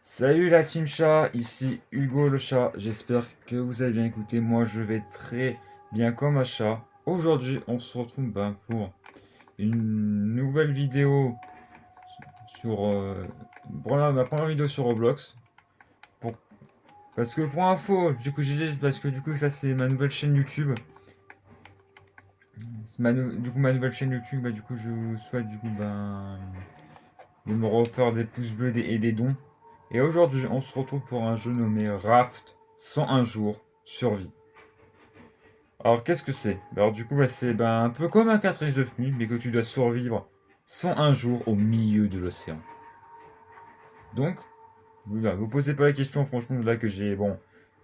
Salut la team chat, ici Hugo le chat, j'espère que vous avez bien écouté, moi je vais très bien comme un chat. Aujourd'hui on se retrouve pour une nouvelle vidéo sur ma première vidéo sur Roblox. Pour- Parce que pour info, du coup j'ai dit parce que du coup ça c'est ma nouvelle chaîne YouTube. Du coup ma nouvelle chaîne YouTube, du coup je vous souhaite de me refaire des pouces bleus et des dons. Et aujourd'hui, on se retrouve pour un jeu nommé Raft 101 jours survie. Alors, qu'est-ce que c'est? Alors, du coup, c'est un peu comme un 4 de nuit, mais que tu dois survivre 101 jours au milieu de l'océan. Donc, vous posez pas la question, franchement, là que j'ai,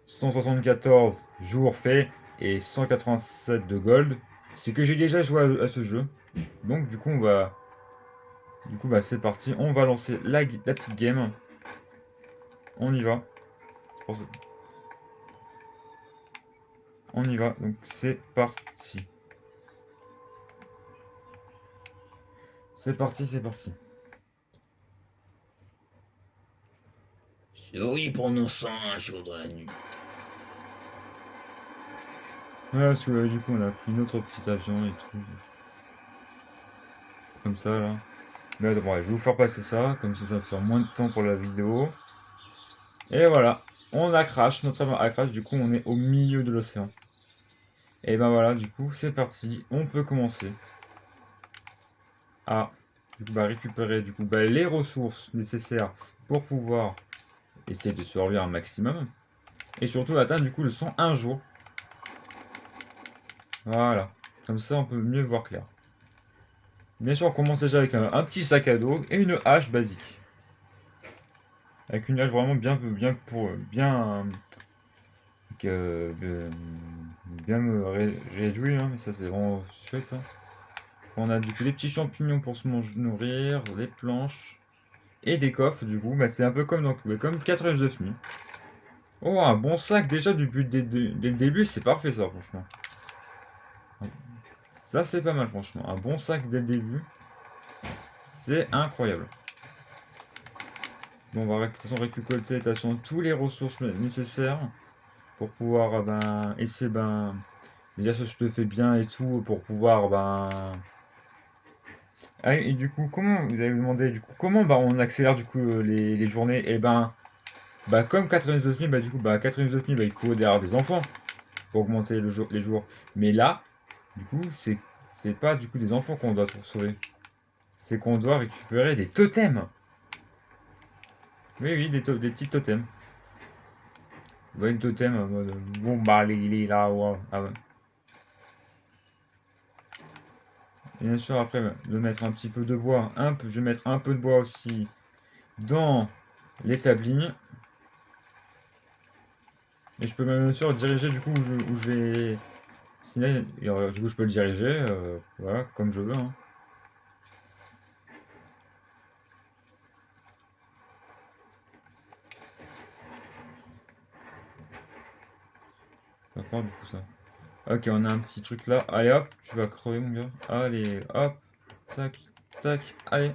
174 jours faits et 187 de gold. C'est que j'ai déjà joué à ce jeu. Donc, c'est parti. On va lancer la petite game. On y va. On y va, donc c'est parti. C'est parti, c'est parti. Oui, pour nos sangs, un jour de la nuit. Ouais, parce que du coup, on a pris notre petit avion et tout. Comme ça, là. Mais attends, ouais, je vais vous faire passer ça, comme ça va faire moins de temps pour la vidéo. Et voilà, on a crash, notre avion a crash, du coup, on est au milieu de l'océan. Et ben voilà, du coup, c'est parti, on peut commencer à récupérer les ressources nécessaires pour pouvoir essayer de survivre un maximum. Et surtout atteindre du coup le 101 jours. Voilà, comme ça on peut mieux voir clair. Bien sûr, on commence déjà avec un petit sac à dos et une hache basique. Avec une hache vraiment bien me réjouir, hein, mais ça c'est vraiment chouette ça. On a du coup des petits champignons pour se nourrir, des planches et des coffres du coup. C'est un peu comme 4 œufs de nuit. Oh, un bon sac déjà dès le début, c'est parfait ça franchement. Ça c'est pas mal franchement. Un bon sac dès le début, c'est incroyable. Bon, on va de toute façon récolter de toute façon tous les ressources nécessaires pour pouvoir essayer déjà ça je te fais bien et tout pour pouvoir ah, et du coup comment vous avez demandé du coup comment on accélère du coup les journées et comme 4 nuit du coup 4 nuit il faut derrière des enfants pour augmenter les jours, mais là du coup c'est pas du coup des enfants qu'on doit sauver, c'est qu'on doit récupérer des totems. Oui, des petits totems. Ouais, une totem en mode bon il est là, ouais. Ah ouais. Et bien sûr après de mettre un petit peu de bois, je vais mettre un peu de bois aussi dans l'établi. Et je peux même bien sûr diriger du coup où je vais. Sinon, du coup je peux le diriger, voilà, comme je veux, hein. Ça va fort du coup ça. Ok, on a un petit truc là. Allez hop, tu vas crever mon gars. Allez, hop, tac, tac, allez.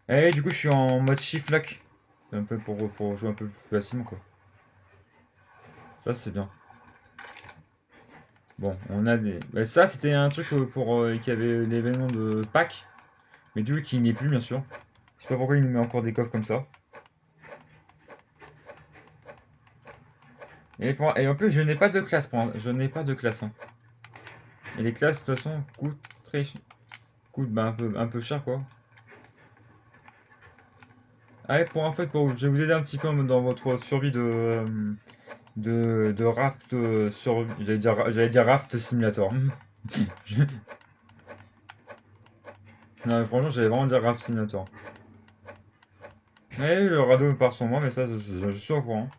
Allez, du coup je suis en mode shift lock. C'est un peu pour jouer un peu plus facilement quoi. Ça c'est bien. Bon, on a des. Ça, c'était un truc pour qui avait l'événement de Pâques, mais du coup, qui n'est plus, bien sûr. Je sais pas pourquoi il nous met encore des coffres comme ça. Et en plus, je n'ai pas de classe, je n'ai pas de classe, hein. Et les classes, de toute façon, coûtent un peu cher, quoi. Allez, je vais vous aider un petit peu dans votre survie de raft j'allais dire raft simulator. Non, mais franchement, j'allais vraiment dire raft simulator. Et le radeau part sur moi, mais ça, je suis au courant.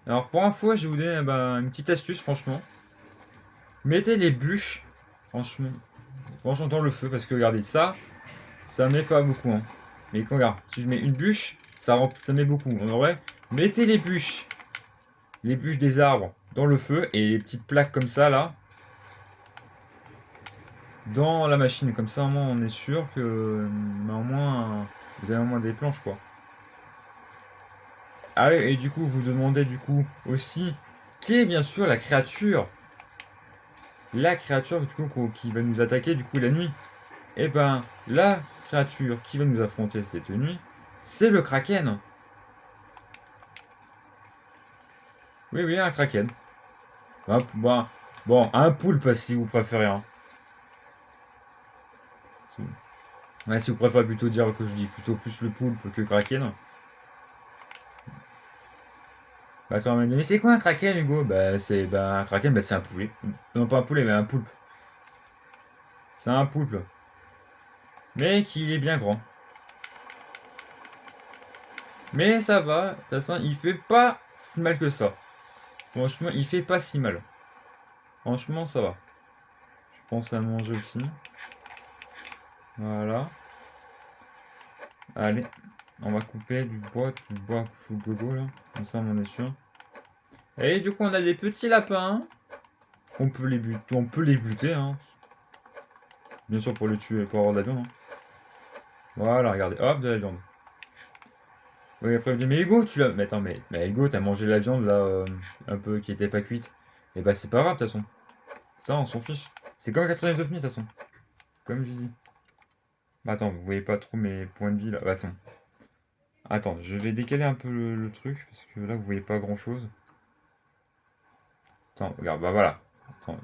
Alors pour info, je vais vous donner une petite astuce franchement. Mettez les bûches, franchement, dans le feu parce que regardez ça met pas beaucoup, hein. Mais quand regarde, si je mets une bûche, ça met beaucoup. En vrai, mettez les bûches des arbres dans le feu et les petites plaques comme ça là. dans la machine. Comme ça, au moins, on est sûr que, bah, au moins, vous avez au moins des planches, quoi. Ah oui, et du coup, vous demandez du coup aussi qui est bien sûr la créature du coup qui va nous attaquer du coup la nuit. Et ben, la créature qui va nous affronter cette nuit, c'est le kraken. Oui, oui, un kraken. Hop, bon, un poulpe si vous préférez, hein. Ouais, si vous préférez plutôt dire que je dis plutôt plus le poulpe que kraken. Bah, ça va me dire, mais c'est quoi un kraken, Hugo? Bah, un kraken, bah, c'est un poulet. Non, pas un poulet, mais un poulpe. C'est un poulpe. Mais qui est bien grand. Mais ça va, de toute façon, il fait pas si mal que ça. Franchement, il fait pas si mal. Franchement, ça va. Je pense à manger aussi. Voilà. Allez, on va couper du bois full gogo là. Comme ça, on est sûr. Et du coup, on a des petits lapins. On peut les buter, hein. Bien sûr, pour les tuer, pour avoir de la viande, hein. Voilà, regardez, hop, de la viande. Oui, après, vous dites, mais Hugo, tu l'as. Mais attends, mais Hugo, t'as mangé de la viande là, un peu qui était pas cuite. Et bah, c'est pas grave, de toute façon. Ça, on s'en fiche. C'est comme 99 000, de toute façon. Comme je dis. Bah, attends, vous voyez pas trop mes points de vie là. Bah, c'est bon. Attends, je vais décaler un peu le truc, parce que là, vous voyez pas grand chose. Attends, regarde, bah voilà. Attends,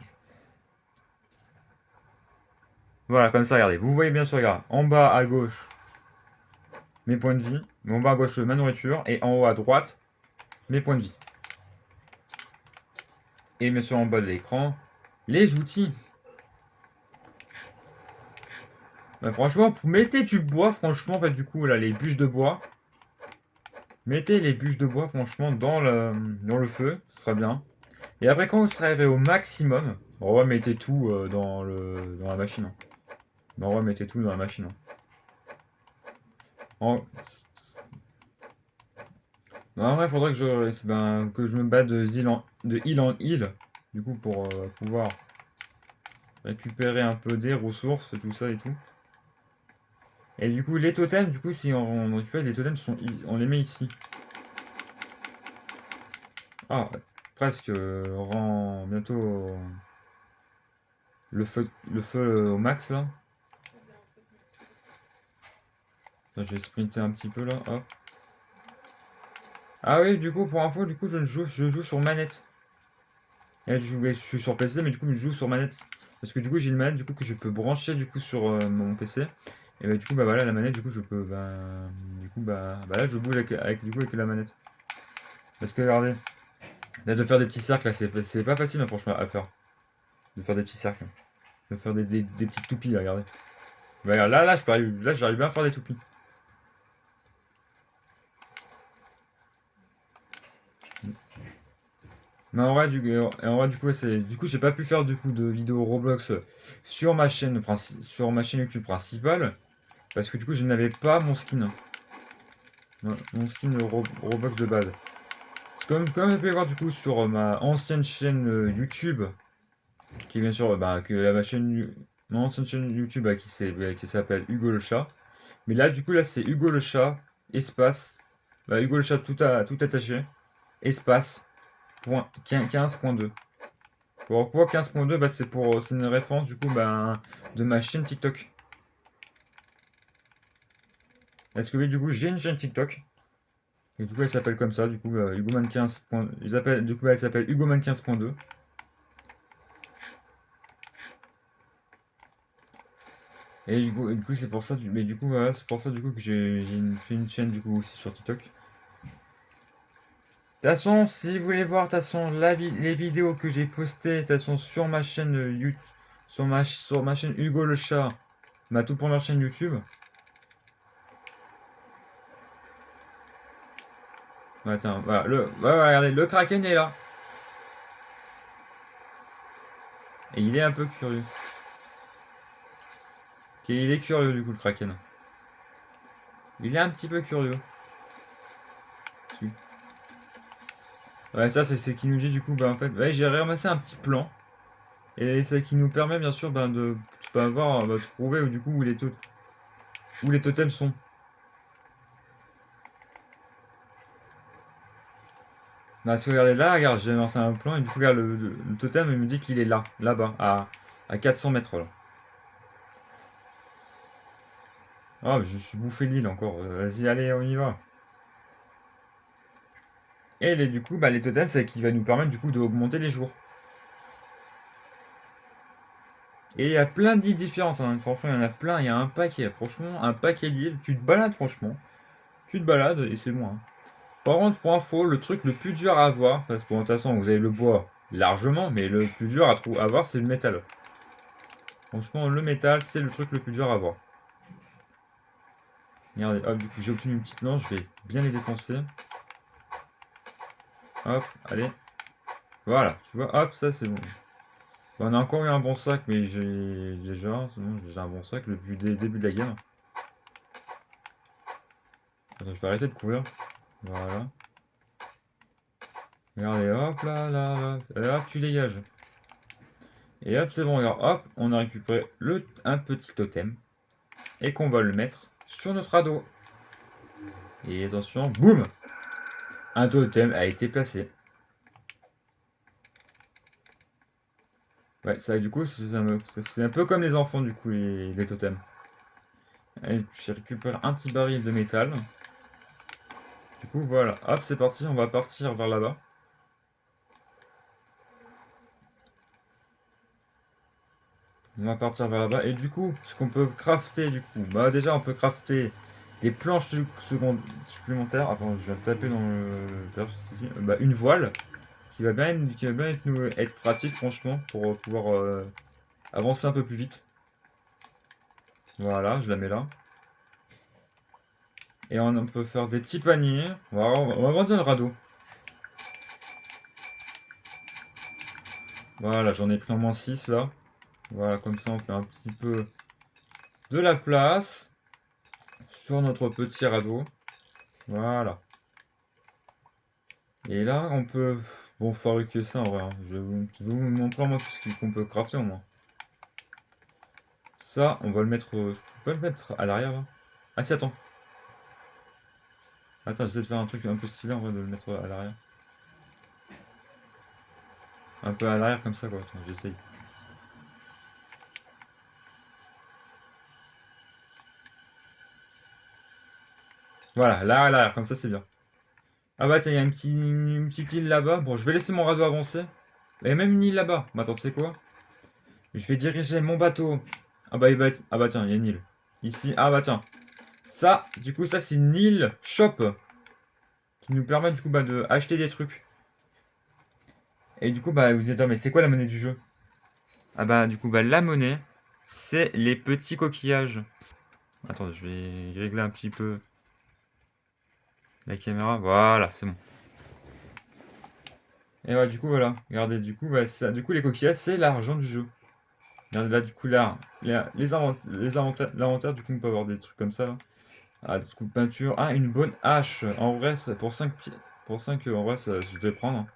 voilà, comme ça, regardez. Vous voyez bien sûr, regarde. En bas à gauche, mes points de vie. Mais en bas à gauche, ma nourriture. Et en haut à droite, mes points de vie. Et bien sûr, en bas de l'écran, les outils. Bah, franchement, mettez du bois, franchement, en fait, du coup, là, les bûches de bois. Mettez les bûches de bois, franchement, dans le feu, ce sera bien. Et après, quand vous serez arrivé au maximum, remettez tout dans la machine, hein. Remettez tout dans la machine, hein. En, en vrai, il faudrait que je me batte de île en île, du coup, pour pouvoir récupérer un peu des ressources et tout ça et tout. Et du coup, les totems, du coup, si on récupère les totems, on les met ici. Ah, presque, on rend bientôt le feu au max, là. Là, je vais sprinter un petit peu, là, hop. Ah oui, du coup, pour info, du coup, je joue sur manette. Et je suis sur PC, mais du coup, je joue sur manette. Parce que du coup, j'ai une manette du coup, que je peux brancher du coup sur mon PC. Et bah, du coup, bah voilà, la manette, du coup, je peux. Bah là, je bouge du coup, avec la manette. Parce que regardez, là, de faire des petits cercles, là, c'est pas facile, hein, franchement, à faire. De faire des petits cercles. De faire des petites toupies, là, regardez. Bah, regarde, là, j'arrive bien à faire des toupies. Mais en vrai, du coup, j'ai pas pu faire du coup de vidéo Roblox sur sur ma chaîne YouTube principale. Parce que du coup, je n'avais pas mon skin. Mon skin Roblox de base. Comme vous pouvez voir du coup sur ma ancienne chaîne YouTube, qui est bien sûr ma ancienne chaîne YouTube qui s'appelle Hugo le chat. Mais là, du coup, là, c'est Hugo le chat, espace, Hugo le chat tout attaché, espace, point 15.2. Pourquoi 15.2? Bah, c'est une référence du coup de ma chaîne TikTok. Est-ce que oui, du coup, j'ai une chaîne TikTok. Et du coup, elle s'appelle comme ça, du coup, Hugoman 15. Du coup, elle s'appelle Hugoman 15.2. Et du coup, c'est pour ça, mais du coup, voilà, c'est pour ça, du coup, que fait une chaîne, du coup, aussi sur TikTok. De toute façon, si vous voulez voir, de toute façon, les vidéos que j'ai postées, de toute façon, sur ma chaîne YouTube, sur ma chaîne Hugo le chat, ma toute première chaîne YouTube. Attends, voilà, voilà, regardez, le Kraken est là. Et il est un peu curieux. Ok, il est curieux, du coup, le Kraken. Il est un petit peu curieux. Ouais, ça, c'est ce qui nous dit, du coup, bah, en fait, ouais, j'ai ramassé un petit plan. Et ça qui nous permet, bien sûr, peux avoir, trouver où, du coup, où les totems sont. Parce que regardez là, regarde, j'ai lancé un plan et du coup, regarde, le totem, il me dit qu'il est là, là-bas, à 400 mètres là. Ah, mais je suis bouffé l'île encore. Vas-y, allez, on y va. Et du coup, les totems, c'est qui va nous permettre du coup d'augmenter les jours. Et il y a plein d'îles différentes, hein. Franchement, il y en a plein, il y a un paquet. Franchement, un paquet d'îles. Tu te balades, franchement. Tu te balades et c'est bon, hein. Par contre, pour info, le truc le plus dur à avoir, parce que bon, de toute façon, vous avez le bois largement, mais le plus dur à avoir, c'est le métal. Franchement, le métal, c'est le truc le plus dur à avoir. Regardez, hop, du coup, j'ai obtenu une petite lance, je vais bien les défoncer. Hop, allez. Voilà, tu vois, hop, ça c'est bon. On a encore eu un bon sac, mais j'ai déjà, c'est bon, j'ai un bon sac depuis le début de la game. Attends, je vais arrêter de courir. Voilà. Regardez, hop là, là, là. Et hop, tu dégages. Et hop, c'est bon, regarde, hop, on a récupéré un petit totem. Et qu'on va le mettre sur notre radeau. Et attention, boum! Un totem a été placé. Ouais, ça, du coup, c'est un peu comme les enfants, du coup, les totems. Et j'ai récupéré un petit baril de métal. Du coup, voilà. Hop, c'est parti, on va partir vers là-bas. On va partir vers là-bas. Et du coup, ce qu'on peut crafter, du coup, déjà, on peut crafter des planches supplémentaires. Attends, je viens de taper dans une voile qui va bien être pratique, franchement, pour pouvoir avancer un peu plus vite. Voilà, je la mets là. Et on peut faire des petits paniers. On va agrandir le radeau. Voilà, j'en ai pris en moins 6 là. Voilà, comme ça on fait un petit peu de la place sur notre petit radeau. Voilà. Et là, on peut... Bon, fabriquer ça en vrai, hein. Je vais vous montrer moi tout ce qu'on peut crafter au moins. Ça, on va le mettre... Je peux pas le mettre à l'arrière là? Ah si, attends. Attends, j'essaie de faire un truc un peu stylé en vrai, de le mettre à l'arrière. Un peu à l'arrière comme ça quoi, attends, j'essaye. Voilà, là à l'arrière, comme ça c'est bien. Ah bah tiens, il y a une petite île là-bas. Bon, je vais laisser mon radeau avancer. Il y a même une île là-bas. Mais attends, tu sais quoi? Je vais diriger mon bateau. Ah bah tiens, il y a une île. Ici, ah bah tiens. Ça, du coup, ça c'est une île shop qui nous permet du coup de acheter des trucs. Et du coup, vous dites, attends, mais c'est quoi la monnaie du jeu? Ah bah du coup, la monnaie, c'est les petits coquillages. Attends, je vais régler un petit peu la caméra. Voilà, c'est bon. Et ouais, du coup, voilà. Regardez, du coup, du coup, les coquillages, c'est l'argent du jeu. Regardez là, du coup, là, l'inventaire, du coup, on peut avoir des trucs comme ça, là. Ah, du coup, peinture. Ah, une bonne hache. En vrai, pour 5 pieds. Pour 5, en vrai, ça, je vais prendre, hein.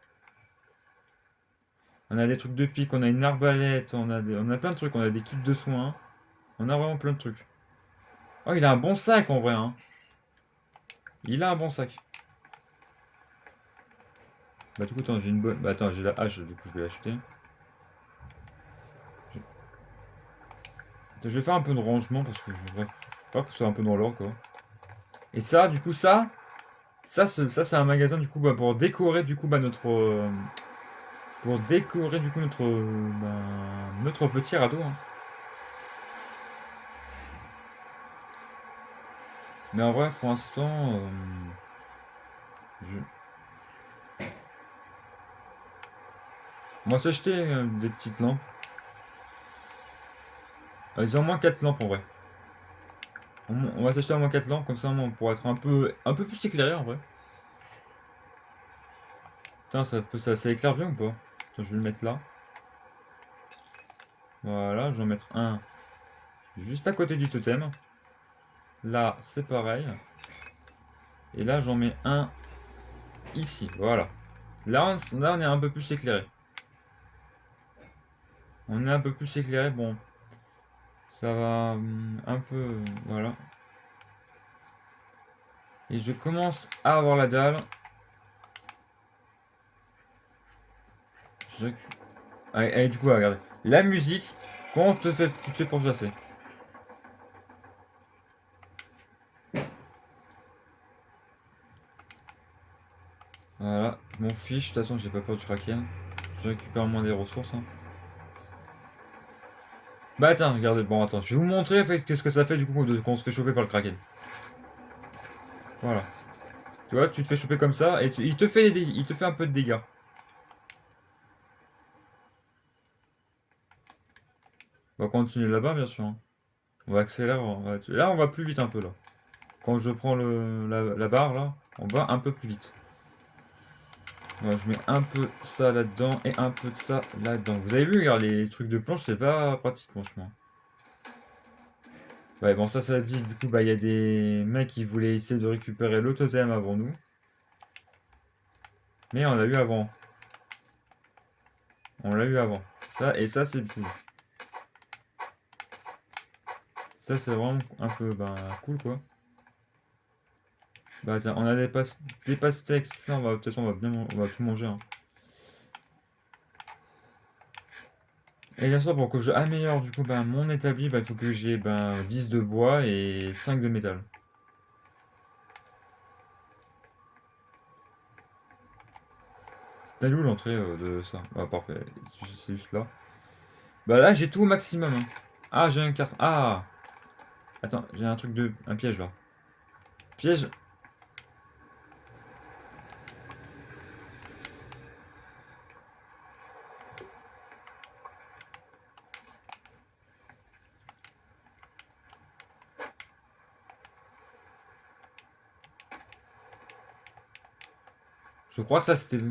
On a des trucs de pique, on a une arbalète, on a plein de trucs, on a des kits de soins. On a vraiment plein de trucs. Oh, il a un bon sac, en vrai, hein. Il a un bon sac. Bah, du coup, attends, j'ai une bonne... Bah, attends, j'ai la hache, du coup, je vais l'acheter. Je... Attends, je vais faire un peu de rangement, parce que je voudrais faire que ce soit un peu dans l'ordre, quoi. Et ça, du coup, ça c'est un magasin, du coup, pour décorer, du coup, notre... pour décorer, du coup, notre petit radeau, hein. Mais en vrai, pour l'instant, je... on va s'acheter des petites lampes. Ils ont au moins 4 lampes, en vrai. On va s'acheter au moins 4 lampes, comme ça, on pourra être un peu plus éclairé, en vrai. Putain, ça éclaire bien ou pas? Attends, je vais le mettre là. Voilà, je vais en mettre un juste à côté du totem. Là, c'est pareil. Et là, j'en mets un ici. Voilà. Là, on est un peu plus éclairé. On est un peu plus éclairé. Bon. Ça va un peu... Voilà. Et je commence à avoir la dalle. Je... Allez, allez, du coup, regardez. La musique, comment tu te fais pourchasser? Voilà, je m'en fiche. De toute façon, j'ai pas peur du kraken. Je récupère au moins des ressources. Hein. Bah attends, regardez. Bon, attends. Je vais vous montrer en fait qu'est-ce que ça fait du coup quand on se fait choper par le kraken. Voilà. Tu vois, tu te fais choper comme ça et il te fait un peu de dégâts. On va continuer là-bas, bien sûr. Hein. On va accélérer. Là, on va plus vite un peu là. Quand je prends la barre là, on va un peu plus vite. Bon, je mets un peu ça là-dedans et un peu de ça là-dedans. Vous avez vu, regarde, les trucs de planche, c'est pas pratique, franchement. Ouais, bon, ça dit, du coup, bah, il y a des mecs qui voulaient essayer de récupérer le totem avant nous. Mais on l'a eu avant. On l'a eu avant. Ça, et ça, c'est cool. Ça, c'est vraiment un peu, bah, cool, quoi. Bah, tiens, on a des pastèques, ça, de toute façon, on va tout manger, hein. Et bien sûr, pour que je améliore, du coup, bah, mon établi, bah, il faut que j'ai, bah, 10 de bois et 5 de métal. T'as où l'entrée de ça? Ah, parfait, c'est juste là. Bah là, j'ai tout au maximum. Hein. Ah, j'ai un carte. Ah! Attends, j'ai un truc de... Un piège là. Piège. Je crois que ça c'était...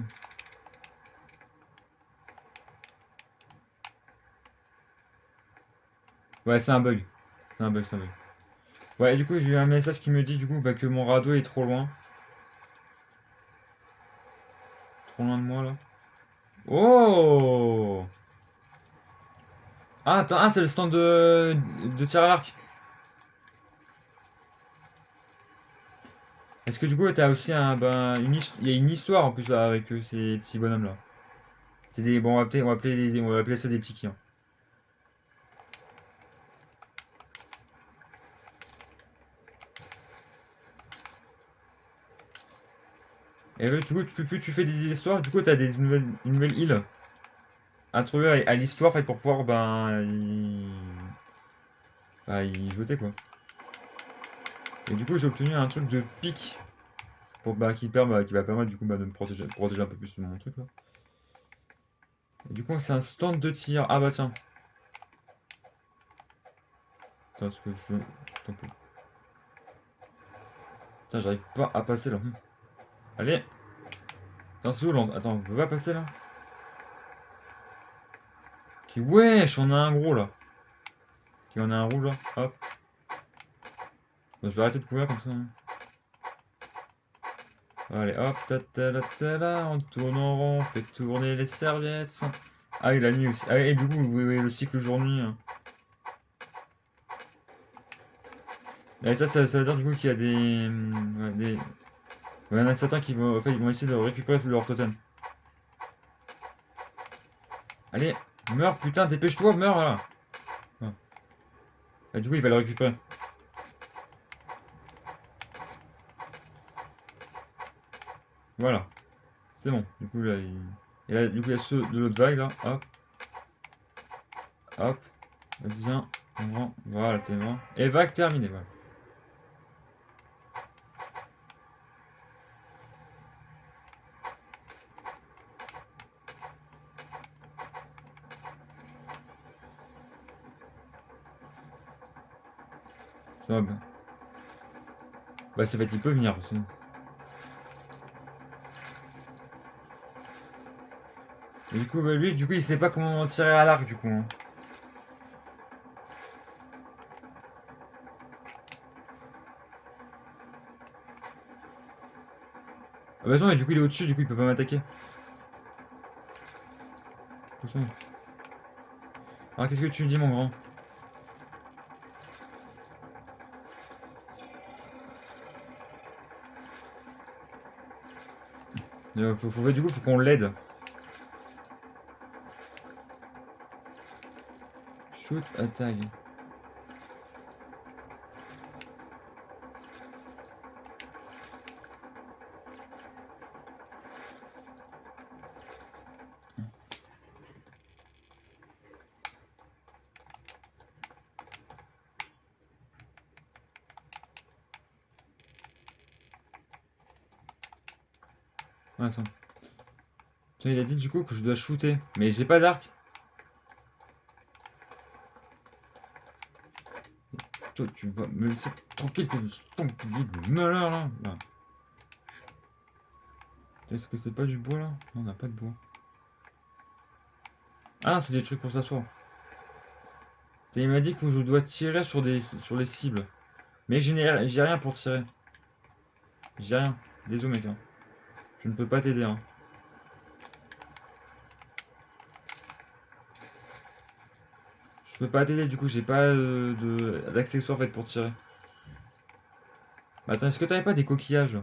Ouais, c'est un bug. C'est un bug, c'est un bug. Ouais, du coup, j'ai eu un message qui me dit du coup bah, que mon radeau est trop loin. Trop loin de moi là. Oh! Ah, attends, ah, c'est le stand de tir à l'arc. Est-ce que du coup, t'as aussi un, ben, il y a une histoire en plus là, avec ces petits bonhommes là. C'est des, bon, on va appeler ça des tikis. Hein. Et du coup, plus tu fais des histoires, du coup, t'as une nouvelle île à trouver à l'histoire, en fait, pour pouvoir, ben, y jeter, quoi. Et du coup, j'ai obtenu un truc de pique pour, bah, qui va permettre, du coup, bah, de me protéger un peu plus de mon truc, là. Et du coup, c'est un stand de tir. Ah bah tiens. Attends, est-ce que je... Attends un peu. Putain, j'arrive pas à passer, là. Allez. Attends, c'est où, là? Attends, on peut pas passer, là? Ok, wesh, on a un gros, là. Ok, on a un rouge, là. Hop. Bah, je vais arrêter de courir, comme ça. Hein. Allez, hop, ta on tourne en rond, on fait tourner les serviettes. Ah, il a mis aussi. Ah, et du coup, vous voyez le cycle jour-nuit. Hein. Et ça veut dire du coup qu'il y a ouais, il y en a certains qui vont, en fait, ils vont essayer de récupérer tout leur totem. Allez, meurs, putain, dépêche-toi, meurs là. Ah. Et du coup, il va le récupérer. Voilà, c'est bon. Du coup, là, et là, du coup, il y a ceux de l'autre vague là. Hop, hop, vas-y, viens. On prend. Voilà, t'es mort. Et vague terminée, voilà. Ça va bien. Bah, c'est fait, il peut venir. Et du coup, bah, lui, du coup, il sait pas comment tirer à l'arc, du coup. Hein. Ah bah non, mais du coup, il est au-dessus, du coup, il peut pas m'attaquer. De toute façon. Alors, qu'est-ce que tu me dis, mon grand? Du coup, faut qu'on l'aide. Shoot, attaque. Ouais, attends. Tiens, il a dit du coup que je dois shooter. Mais j'ai pas d'arc. Toi, tu vas me laisser tranquille que je malheur là. Là. Est-ce que c'est pas du bois là? Non, on n'a pas de bois. Ah, c'est des trucs pour s'asseoir. Il m'a dit que je dois tirer sur les cibles. Mais j'ai rien pour tirer. J'ai rien. Désolé, mec. Hein. Je ne peux pas t'aider. Hein. Je peux pas t'aider, du coup, j'ai pas d'accessoires fait pour tirer. Bah, attends, est-ce que t'avais pas des coquillages?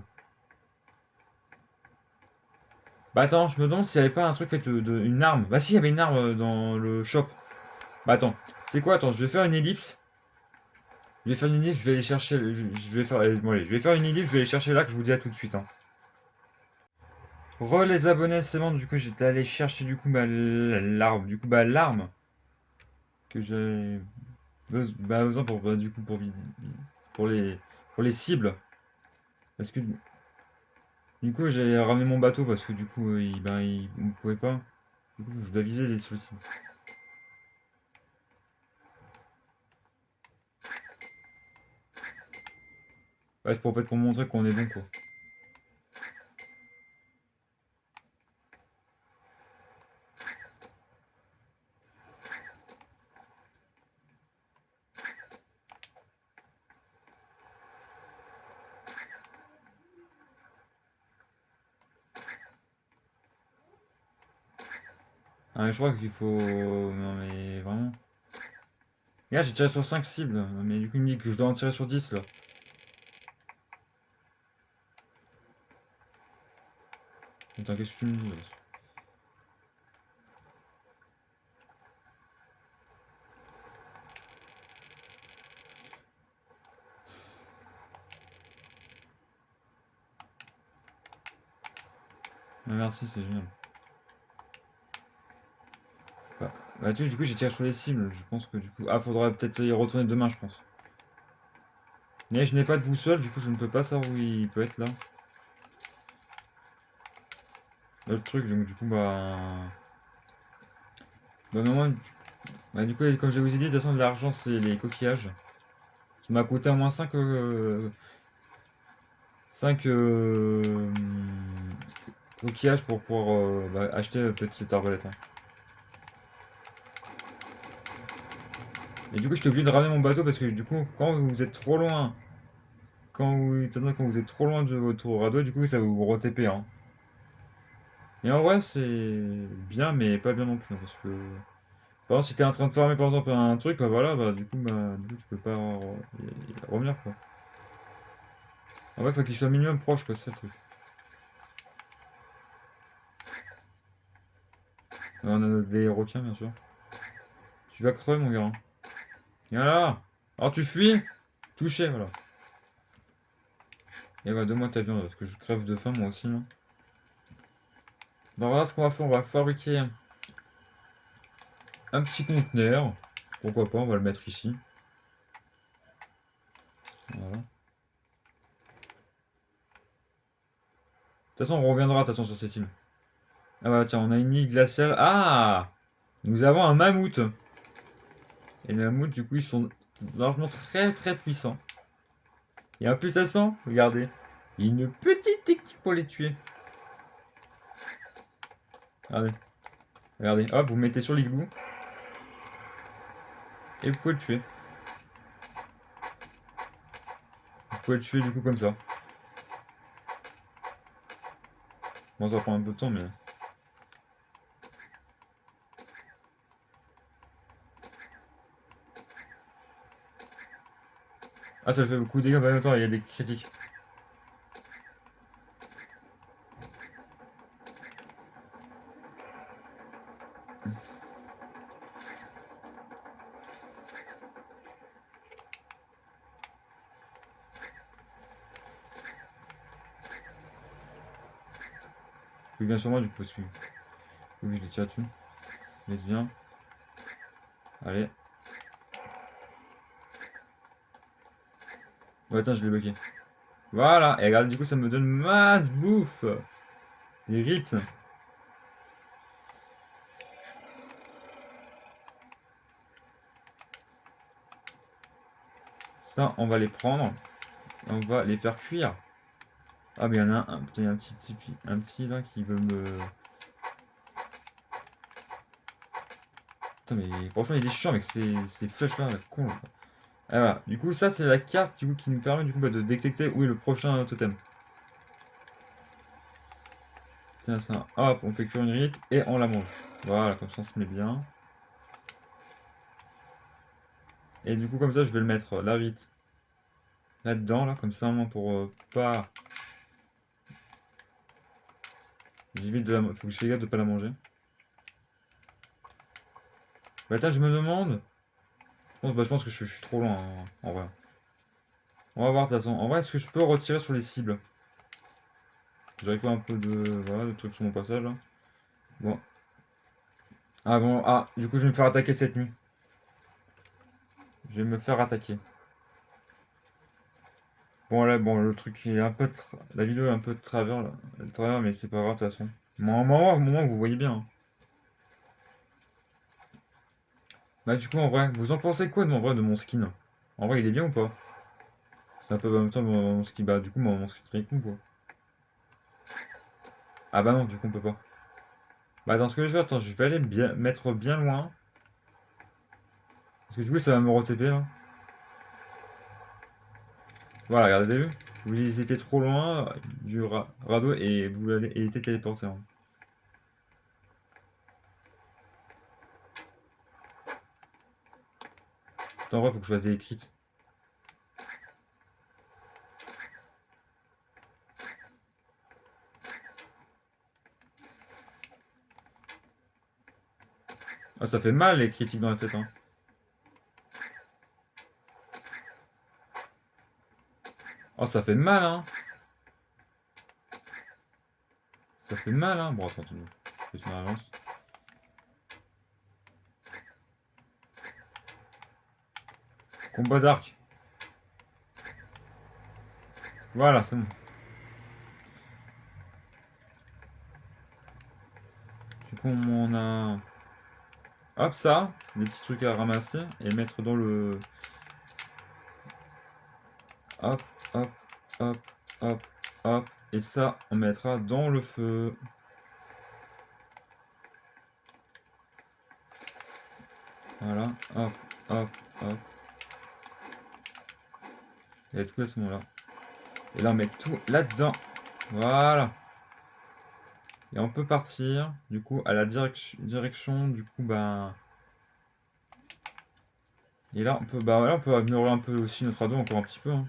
Bah, attends, je me demande s'il y avait pas un truc fait une arme. Bah, si, il y avait une arme dans le shop. Bah, attends, c'est quoi? Attends, je vais faire une ellipse. Je vais faire une ellipse, je vais aller chercher. Je vais faire. Bon, allez, je vais faire une ellipse, je vais aller chercher là, que je vous dis à tout de suite. Hein. Re les abonnés, c'est bon, du coup, j'étais allé chercher du coup bah, l'arme. Du coup, bah, l'arme que j'ai besoin pour, bah, du coup, pour les, pour les cibles. Parce que du coup, j'ai ramené mon bateau parce que du coup, il ne pouvait pas. Du coup, je dois viser les sous cibles. Ouais, c'est pour, en fait, pour montrer qu'on est bon, quoi. Ah, mais je crois qu'il faut. Non, mais vraiment. Regarde, j'ai tiré sur 5 cibles. Mais du coup, il me dit que je dois en tirer sur 10 là. Attends, qu'est-ce que tu me dis là? Ah, merci, c'est génial. Bah, du coup, j'ai tiré sur les cibles. Je pense que du coup. Ah, faudra peut-être y retourner demain, je pense. Mais je n'ai pas de boussole, du coup, je ne peux pas savoir où il peut être là. Le truc, donc du coup, bah. Bah, normalement, bah, du coup, comme je vous ai dit, de toute façon, de l'argent, c'est les coquillages. Ça m'a coûté au moins 5 coquillages pour pouvoir bah, acheter peut-être cette arbalète. Hein. Et du coup, j'étais obligé de ramener mon bateau parce que du coup, quand vous êtes trop loin, quand vous êtes trop loin de votre radeau, du coup, ça vous re-TP. Hein. Et en vrai, c'est bien, mais pas bien non plus. Hein, parce que, par exemple, si t'es en train de farmer par exemple un truc, bah voilà, bah du coup tu peux pas revenir quoi. En vrai, faut qu'il soit minimum proche quoi, c'est ça le truc. On a des requins, bien sûr. Tu vas crever, mon gars. Hein. Et voilà. Alors tu fuis. Touché, voilà. Et bah, donne-moi ta viande, parce que je crève de faim, moi aussi. Hein. Alors voilà ce qu'on va faire. On va fabriquer un petit conteneur. Pourquoi pas, on va le mettre ici. Voilà. De toute façon, on reviendra de toute façon sur cette île. Ah bah tiens, on a une île glaciale. Ah! Nous avons un mammouth. Et les mammouths, du coup, ils sont largement très très puissants. Et en plus, ça sent, regardez. Il y a une petite technique pour les tuer. Regardez. Regardez. Hop, vous mettez sur l'igloo. Et vous pouvez le tuer. Vous pouvez le tuer du coup comme ça. Bon, ça va prendre un peu de temps, mais. Ah, ça fait beaucoup de dégâts. Bah, attends, il y a des critiques. Il vient sur moi du coup, parce que oui, je les tire dessus. Laisse bien. Allez. Ouais, attends, je l'ai bloqué. Voilà, et regarde, du coup, ça me donne masse bouffe. Des rites. Ça, on va les prendre. Et on va les faire cuire. Ah, mais il y en a un, putain, il y a un petit tipi, un petit là qui veut me. Putain, mais franchement, il est chiant avec ces flèches là, la con. Là. Ah, voilà. Du coup, ça, c'est la carte du coup, qui nous permet du coup, bah, de détecter où est le prochain totem. Tiens, ça, hop, on fait cuire une rite et on la mange. Voilà, comme ça, on se met bien. Et du coup, comme ça, je vais le mettre la rite là-dedans, là, comme ça, au moins pour pas. J'évite de la. Faut que je fasse gaffe de pas la manger. Bah, attends, je me demande. Je pense que je suis trop loin en vrai. On va voir de toute façon. En vrai, est-ce que je peux retirer sur les cibles? J'ai récupéré un peu de, voilà, de trucs sur mon passage là. Bon. Ah bon, ah, du coup, je vais me faire attaquer cette nuit. Je vais me faire attaquer. Bon, là, bon, le truc il est un peu. La vidéo est un peu de travers, là. De travers, mais c'est pas grave de toute façon. Bon, au moment, vous voyez bien. Hein. Bah, du coup, en vrai, vous en pensez quoi en vrai, de mon skin? En vrai, il est bien ou pas? C'est un peu en même temps mon skin. Bah, du coup, mon skin très con, quoi. Ah, bah non, du coup, on peut pas. Bah, dans ce que je vais faire, attends, je vais aller bien, mettre bien loin. Parce que du coup, ça va me re-TP là. Voilà, regardez, vous avez vu? Vous étiez trop loin du radeau et vous allez et été téléporté. Hein. Attends, en vrai, faut que je fasse des crits. Ah, ça fait mal les critiques dans la tête. Hein. Oh, ça fait mal, hein. Ça fait mal, hein. Bon, attends, je vais une relance. Combat d'arc. Voilà, c'est bon. Du coup, on a. Hop, ça. Des petits trucs à ramasser et mettre dans le. Hop, hop, hop, hop, hop. Et ça, on mettra dans le feu. Voilà, hop, hop, hop. Et tout à ce moment-là. Et là, on met tout là-dedans. Voilà. Et on peut partir, du coup, à la direction, du coup, bah. Et là, on peut, bah, voilà, on peut améliorer un peu aussi notre radeau encore un petit peu. Hein.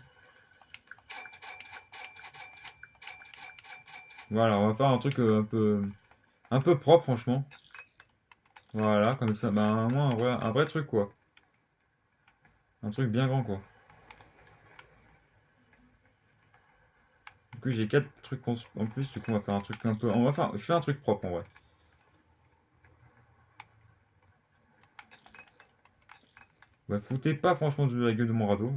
Voilà, on va faire un truc un peu propre, franchement. Voilà, comme ça, bah, au moins, un vrai truc, quoi. Un truc bien grand, quoi. Du coup, j'ai 4 trucs en plus, du coup, on va faire un truc un peu. Je fais un truc propre, en vrai. Bah, foutez pas, franchement, de la gueule de mon radeau.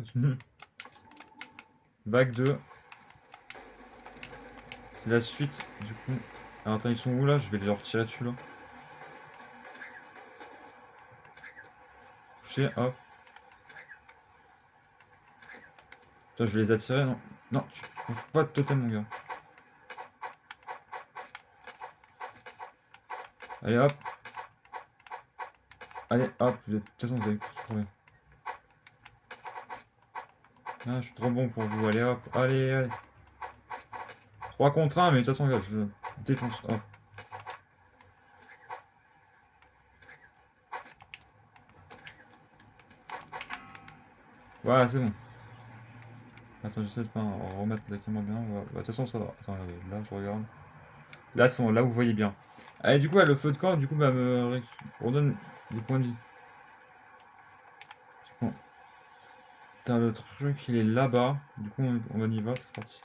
Vague 2, c'est la suite, du coup. Alors, attends, ils sont où là? Je vais les retirer dessus là. Toucher, hop. Toi, je vais les attirer, non? Non, tu bouffes pas de totem, mon gars. Allez, hop. Allez, hop. De toute façon, vous avez tous crevé. Ah, je suis trop bon pour vous. Allez, hop. Allez, allez. 3 contre 1, mais de toute façon, gars, je défonce. Hop. Voilà, c'est bon. Attends, j'essaie de pas remettre la caméra bien. Voilà. Bah, de toute façon, ça va. Attends, là, je regarde. Là, là, vous voyez bien. Allez, du coup, le feu de camp, du coup, bah, me redonne des points de vie. Bon. Putain, le truc, il est là-bas. Du coup, on y va, c'est parti.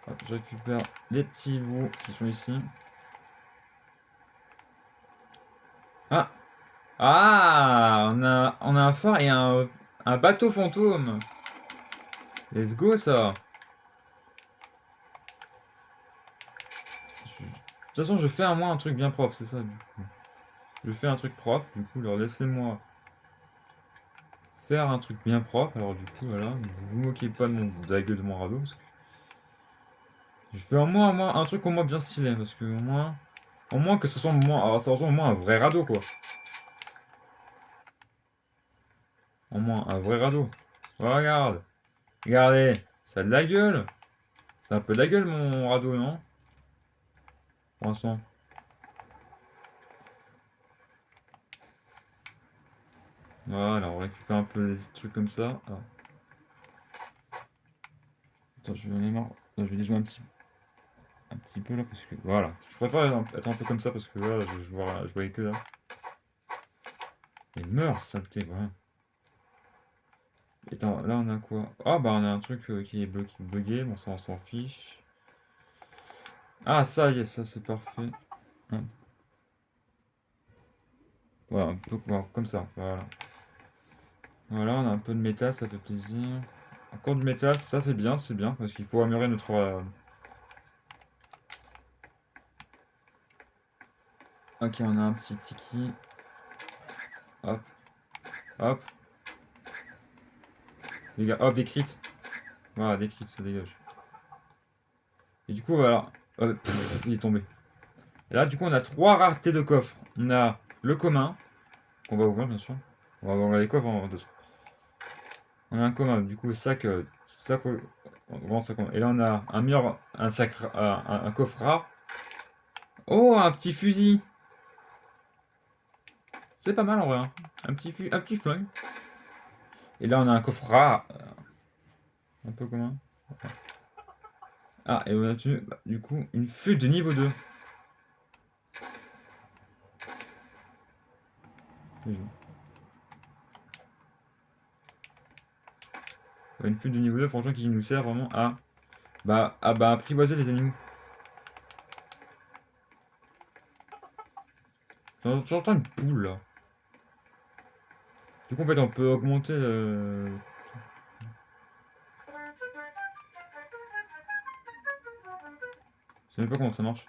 Hop, je récupère les petits bouts qui sont ici. Ah! Ah! On a un phare et un bateau fantôme! Let's go ça! De toute façon, je fais à moi un truc bien propre, c'est ça du coup. Je fais un truc propre, du coup, alors laissez-moi faire un truc bien propre. Alors du coup, voilà, vous vous moquez pas de la gueule de mon radeau, parce que je fais au moins un truc au moins bien stylé, parce que au moins que ce soit alors ça ressemble au moins un vrai radeau quoi. Au moins un vrai radeau. Regarde, regardez, ça a de la gueule. C'est un peu de la gueule mon radeau, non? Pour l'instant. Voilà, on récupère un peu des trucs comme ça. Alors, attends, je vais en ai marre. Non, je vais déjouer un petit peu là parce que voilà. Je préfère être un peu comme ça parce que voilà, je voyais que là. Il meurt, saleté, voilà. Attends, là on a quoi? Ah bah on a un truc qui est bugué, bon ça on s'en fiche. Ah ça y est, ça c'est parfait. Hop. Voilà, un peu voilà, comme ça, voilà. Voilà, on a un peu de métal, ça fait plaisir. Encore du métal, ça c'est bien, parce qu'il faut améliorer notre... Ok, on a un petit tiki. Hop, hop. Dégage. Hop, des crits. Voilà, des crits, ça dégage. Et du coup, voilà. Il est tombé. Et là, du coup, on a trois raretés de coffres. On a le commun, qu'on va ouvrir, bien sûr. On va ouvrir les coffres en deux. On a un commun, du coup, sac, grand sac. Et là, on a un mur, un sac, un coffre rare. Oh, un petit fusil. C'est pas mal en vrai, hein. Un petit flingue. Et là, on a un coffre rare, un peu commun. Ah, et on a du coup une flûte de niveau 2. Ouais, une flûte de niveau 2, franchement, qui nous sert vraiment à apprivoiser les animaux. J'entends une poule là. Du coup, en fait, on peut augmenter le. Je sais même pas comment ça marche.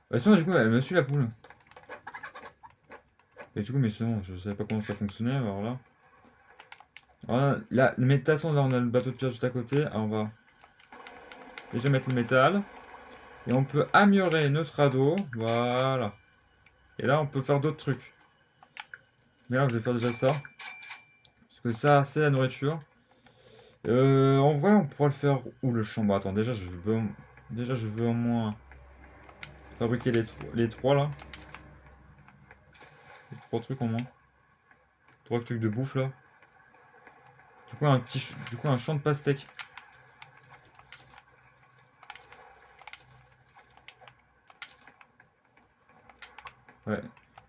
Bah, sinon, du coup, elle me suit la poule. Et du coup, mais sinon, je savais pas comment ça fonctionnait. Alors là. Voilà, là, le métal, là, on a le bateau de pierre juste à côté. Alors, on va déjà mettre le métal. Et on peut améliorer notre radeau. Voilà. Et là, on peut faire d'autres trucs. Mais là, je vais faire déjà ça. Parce que ça, c'est la nourriture. En vrai, on pourra le faire où le champ? Bah, attends, déjà, je veux au moins fabriquer les trois là. Les trois trucs au moins. Trois trucs de bouffe là. Du coup, un champ de pastèques. Ouais.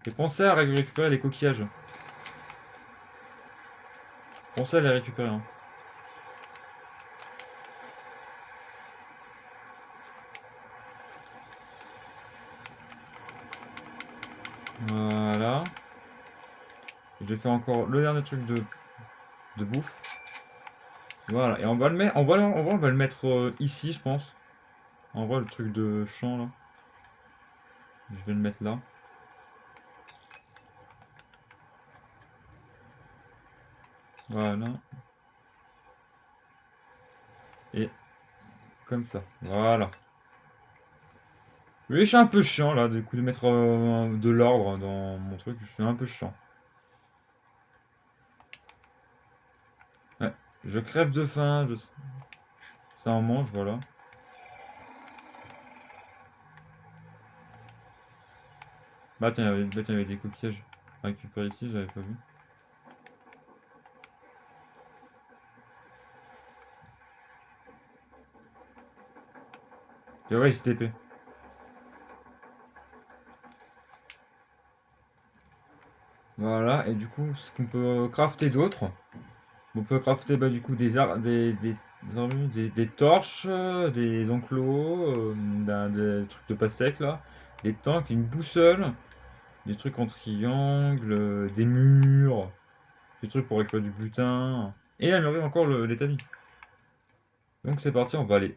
Et pensez à récupérer les coquillages. Pensez à les récupérer, hein. Voilà. Je vais faire encore le dernier truc de bouffe. Voilà. Et on va le mettre. On va le mettre ici, je pense. En vrai, le truc de champ là. Je vais le mettre là. Voilà. Et comme ça. Voilà. Oui, je suis un peu chiant là, du coup, de mettre de l'ordre dans mon truc. Je suis un peu chiant. Ouais. Je crève de faim. Ça en mange, voilà. Bah tiens, il y avait des coquillages à récupérer ici, j'avais pas vu. Et ouais, il s'est TP. Voilà, et du coup, ce qu'on peut crafter d'autre. On peut crafter bah, du coup des torches, des enclos, des trucs de pastèque là, des tanks, une boussole, des trucs en triangle, des murs, des trucs pour récupérer du butin. Et il me reste encore l'établi. Donc c'est parti, on va aller.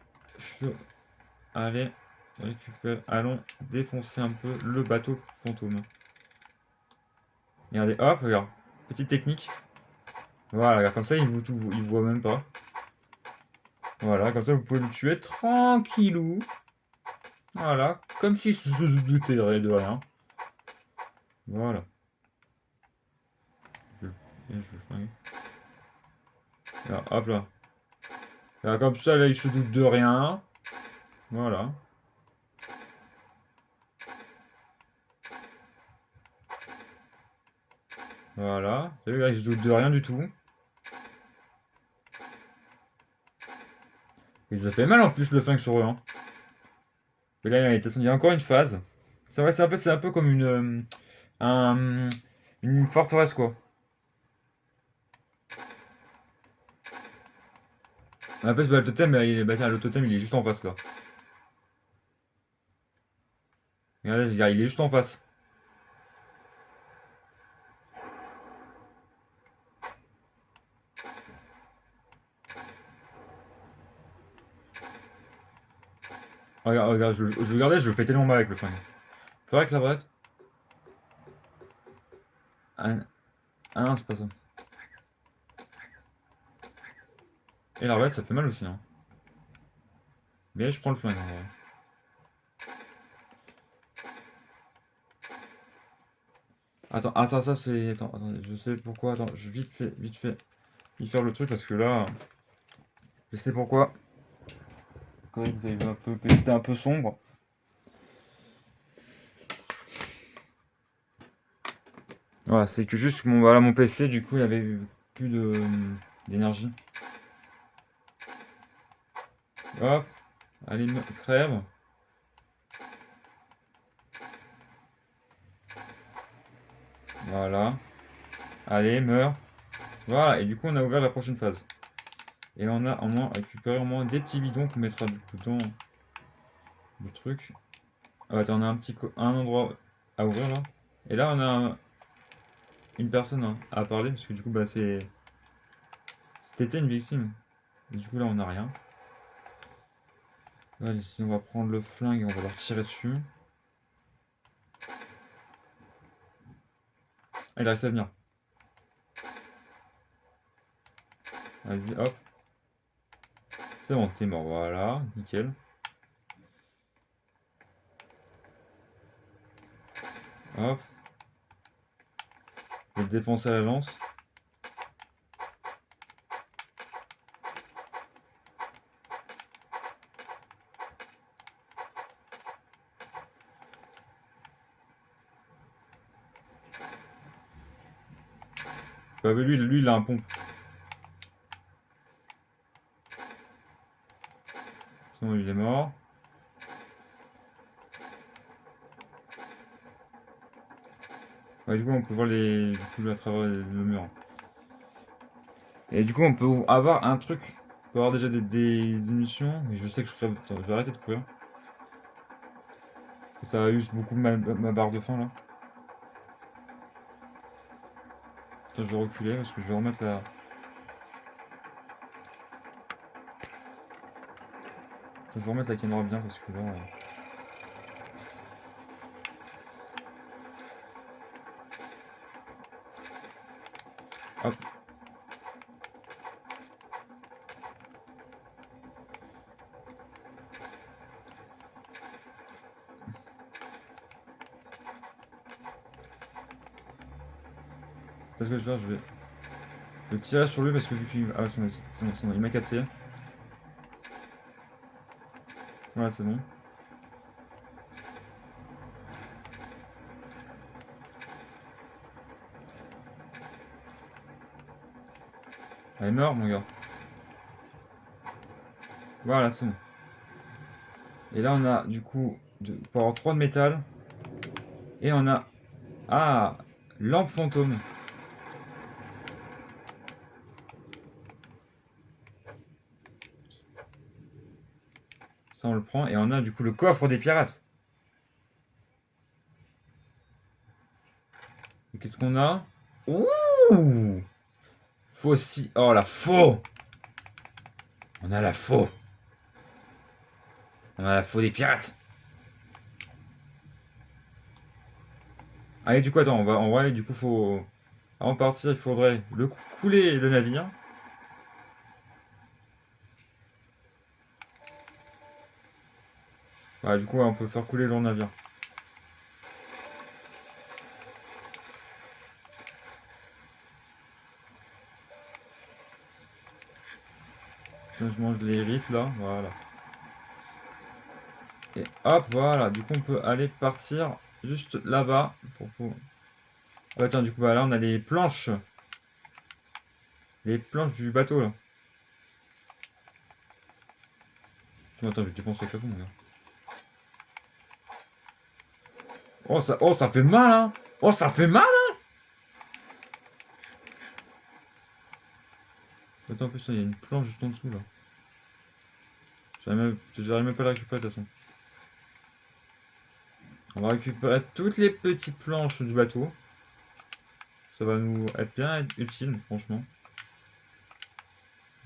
Allez, récupère. Allons défoncer un peu le bateau fantôme. Regardez, hop, regarde. Petite technique. Voilà, regarde, comme ça il voit même pas. Voilà, comme ça vous pouvez le tuer tranquillou. Voilà, comme si se doutait de rien. Voilà. Je, je vais le flinguer. Là, hop là. Là, comme ça, là, il se doute de rien. Voilà. Voilà. Vous savez, là, il se doute de rien du tout. Et ça fait mal en plus le flingue sur eux. Hein. Mais là, il y a encore une phase. C'est vrai, c'est un peu comme un- une forteresse quoi. En plus, bah, le totem, bah, tiens, le totem, il est juste en face là. Regardez, il est juste en face. Regarde, regarde, je regardais, je le fais tellement mal avec le flingue. Faudrait que la brette. Ah, ah non, c'est pas ça. Et l'arbalète, ça fait mal aussi. Hein. Mais je prends le flingue en vrai. Attends, ah, ça c'est. Attends, attends, je sais pourquoi. Attends, je vite fait, y faire le truc parce que là, je sais pourquoi. Quand vous avez un peu, que c'était un peu sombre. Voilà, c'est que juste mon, voilà, mon PC, du coup, il avait plus d'énergie. Hop, allez, crève. Voilà. Allez, meurs. Voilà, et du coup, on a ouvert la prochaine phase. Et on a au moins récupéré au moins des petits bidons qu'on mettra du coup dans le truc. Ah, attends, on a un endroit à ouvrir là. Et là, on a une personne hein, à parler parce que du coup, bah, c'était une victime. Et du coup, là, on n'a rien. Allez, ici, on va prendre le flingue et on va leur tirer dessus. Ah, il reste à venir. Vas-y, hop. C'est bon, t'es mort. Voilà, nickel. Hop. Je vais le défoncer à la lance. Bah, mais lui, il a un pompe. Sinon, il est mort. Ouais, du coup, on peut voir les. Du coup, à travers le mur. Et du coup, on peut avoir un truc. On peut avoir déjà des munitions. Mais je sais que je crève. Attends, je vais arrêter de courir. Ça use beaucoup ma barre de faim là. Attends, je vais reculer parce que je vais remettre la. Attends, je vais remettre la caméra bien parce que là. Hop. C'est ce que je vais faire. Je vais le tirer sur lui parce que vu qu'il. Ah, c'est bon, il m'a capté. Voilà, c'est bon. Elle est mort, mon gars. Voilà, c'est bon. Et là, on a du coup. Pour avoir 3 de métal. Et on a. Ah! Lampe fantôme. Ça, on le prend. Et on a du coup le coffre des pirates. Et qu'est-ce qu'on a? Ouh! Faux si. Oh la faux! On a la faux. On a la faux des pirates. Allez, du coup, attends, on va. En vrai, du coup, faut. Avant de partir, il faudrait le couler le navire. Ah, du coup, ouais, on peut faire couler leur navire. Tiens, je mange les rites là, voilà. Et hop, voilà. Du coup, on peut aller partir juste là-bas. Ah, tiens, du coup, bah, là, on a les planches. Les planches du bateau là. Attends, je vais défoncer le plafond, mon gars. Oh, ça fait mal, hein! Oh, ça fait mal! Attends, en plus, il y a une planche juste en dessous là. J'arrive même pas à la récupérer de toute façon. On va récupérer toutes les petites planches du bateau. Ça va nous être bien utile, franchement.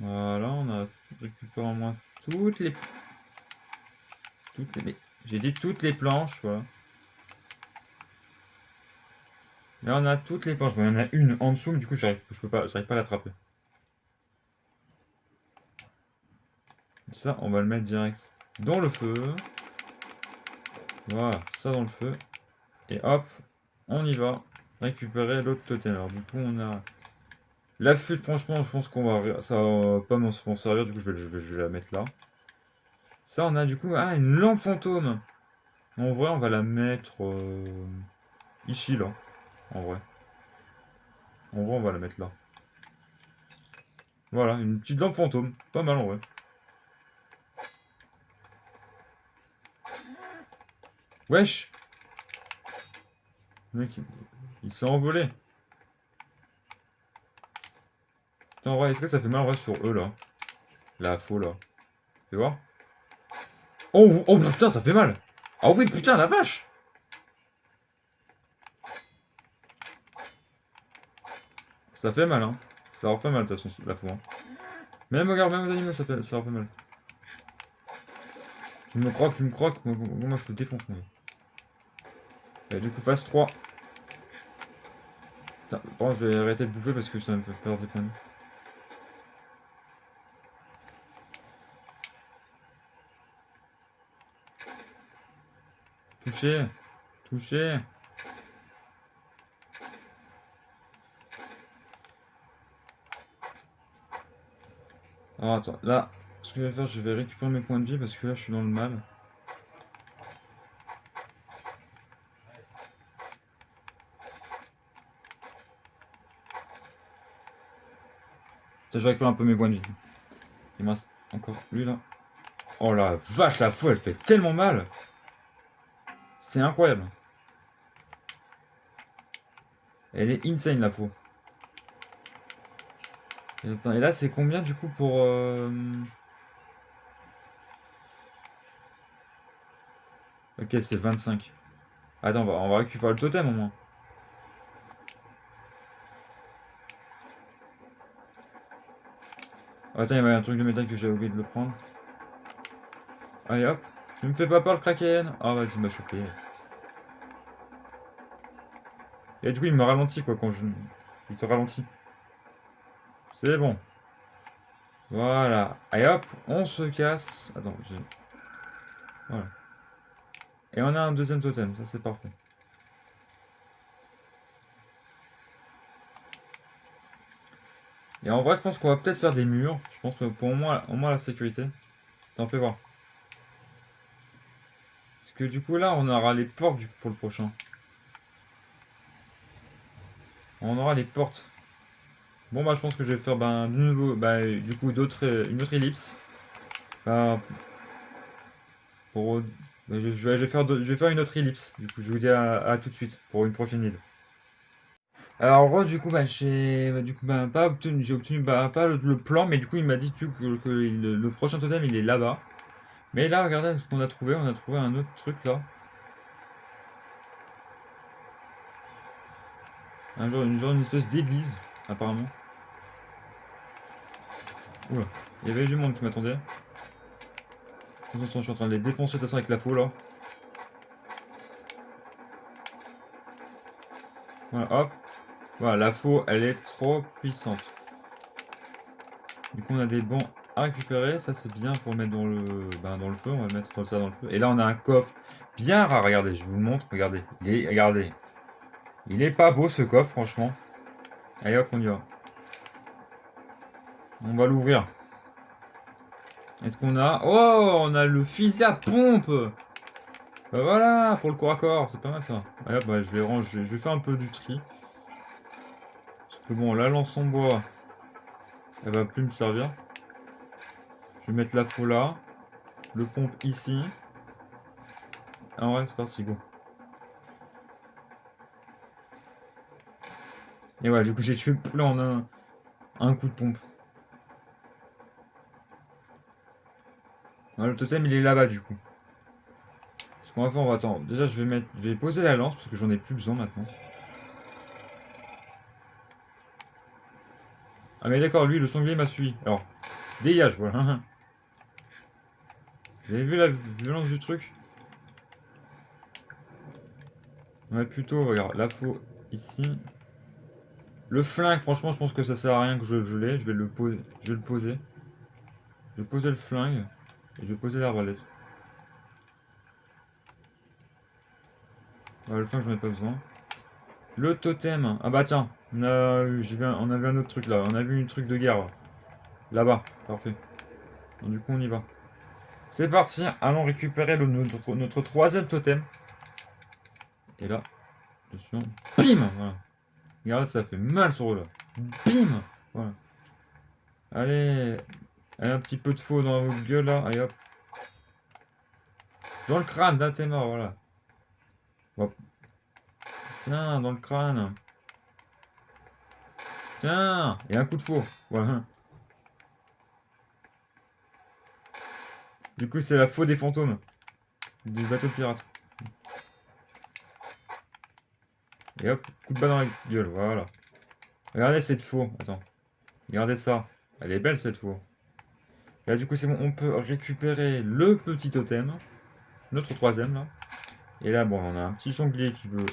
Voilà, on a récupéré au moins toutes les. J'ai dit toutes les planches, voilà. Là, on a toutes les planches. Bon, il y en a une en dessous, mais du coup, j'arrive pas à l'attraper. Ça, on va le mettre direct dans le feu. Voilà, ça dans le feu. Et hop, on y va. Récupérer l'autre totem. Alors, du coup, on a la flûte. Franchement, je pense qu'on va. Ça va pas m'en servir. Du coup, je vais la mettre là. Ça, on a du coup. Ah, une lampe fantôme. En vrai, on va la mettre ici, là. En vrai. On va la mettre là. Voilà, une petite lampe fantôme. Pas mal en vrai. Wesh! Le mec, il s'est envolé. Putain, en vrai, est-ce que ça fait mal en vrai sur eux là? La faux là. Fais voir. Oh putain, ça fait mal! Ah oui, putain, la vache! Ça fait mal, hein. Ça leur fait mal de toute façon, la faux. Hein. Même, regarde, même aux animaux, ça leur fait mal. Tu me croques, moi je te défonce, moi. Et du coup, phase 3. Putain, par contre, je vais arrêter de bouffer parce que ça me fait perdre des points de vie. Touché! Touché! Alors attends, là, ce que je vais faire, je vais récupérer mes points de vie parce que là, je suis dans le mal. Ça, je récupère un peu mes points de vie. Il me reste encore lui là. Oh la vache, la faux, elle fait tellement mal! C'est incroyable! Elle est insane la faux. Et, attends, et là, c'est combien du coup pour. Ok, c'est 25. Attends, on va récupérer le totem au moins. Attends, il y avait un truc de métal que j'avais oublié de le prendre. Allez hop, tu me fais pas peur le kraken. Ah vas-y, il m'a chopé. Et du coup, il me ralentit quoi quand je. Il te ralentit. C'est bon. Voilà. Allez hop, on se casse. Attends, j'ai. Voilà. Et on a un deuxième totem, ça c'est parfait. Et en vrai, je pense qu'on va peut-être faire des murs. Je pense que pour au moins la sécurité. T'en fais voir. Parce que du coup, là, on aura les portes pour le prochain. On aura les portes. Bon, bah, je pense que je vais faire de nouveau, du coup, une autre ellipse. Bah, pour, je vais faire une autre ellipse. Du coup, je vous dis à tout de suite pour une prochaine île. Alors, en gros, du coup, j'ai obtenu pas le plan, mais du coup, il m'a dit que le prochain totem, il est là-bas. Mais là, regardez ce qu'on a trouvé. On a trouvé un autre truc là. Une espèce d'église, apparemment. Oula, il y avait du monde qui m'attendait. Attention, je suis en train de les défoncer de toute façon avec la faux là. Voilà, hop. Voilà, la faux, elle est trop puissante. Du coup, on a des bancs à récupérer. Ça, c'est bien pour mettre dans le feu. On va mettre ça dans le feu. Et là, on a un coffre bien rare. Regardez, je vous le montre. Regardez. Regardez. Il est pas beau ce coffre, franchement. Allez hop, on y va. On va l'ouvrir. Est-ce qu'on a... Oh, on a le fusil à pompe. Bah voilà, pour le corps à corps. C'est pas mal ça. Allez hop, bah, je vais ranger. Je vais faire un peu du tri. Parce que bon, la lance en bois, elle va plus me servir. Je vais mettre la faux là. Le pompe ici. Ah ouais, c'est parti, go. Et voilà, du coup, j'ai tué le poulet en un coup de pompe. Ah, le totem, il est là-bas, du coup. Ce qu'on va faire, on va attendre. Déjà, je vais poser la lance parce que j'en ai plus besoin maintenant. Ah, mais d'accord, lui, le sanglier m'a suivi. Alors, dégage, voilà. Vous avez vu la violence du truc? Ouais, plutôt, regarde, la faux ici. Le flingue, franchement, je pense que ça sert à rien que je l'ai. Je vais le poser. Je vais le poser. Je vais poser le flingue. Et je vais poser l'arbalète. Ouais, le flingue, j'en ai pas besoin. Le totem. Ah bah tiens, on a vu un autre truc là. On a vu un truc de guerre. Là-bas, parfait. Donc, du coup, on y va. C'est parti, allons récupérer notre troisième totem. Et là, attention, bim, voilà. Regardez, ça fait mal sur eux là. Bim, voilà. Allez, allez, un petit peu de faux dans votre gueule là. Allez hop. Dans le crâne, là t'es mort, voilà. Hop. Tiens, dans le crâne. Tiens, et un coup de faux. Voilà. Du coup, c'est la faux des fantômes. Du bateau pirate. Et hop, coup de balle dans la gueule, voilà. Regardez cette faux. Attends. Regardez ça. Elle est belle cette faux. Là, du coup, c'est bon. On peut récupérer le petit totem. Notre troisième, là. Et là, bon, on a un petit sanglier qui veut...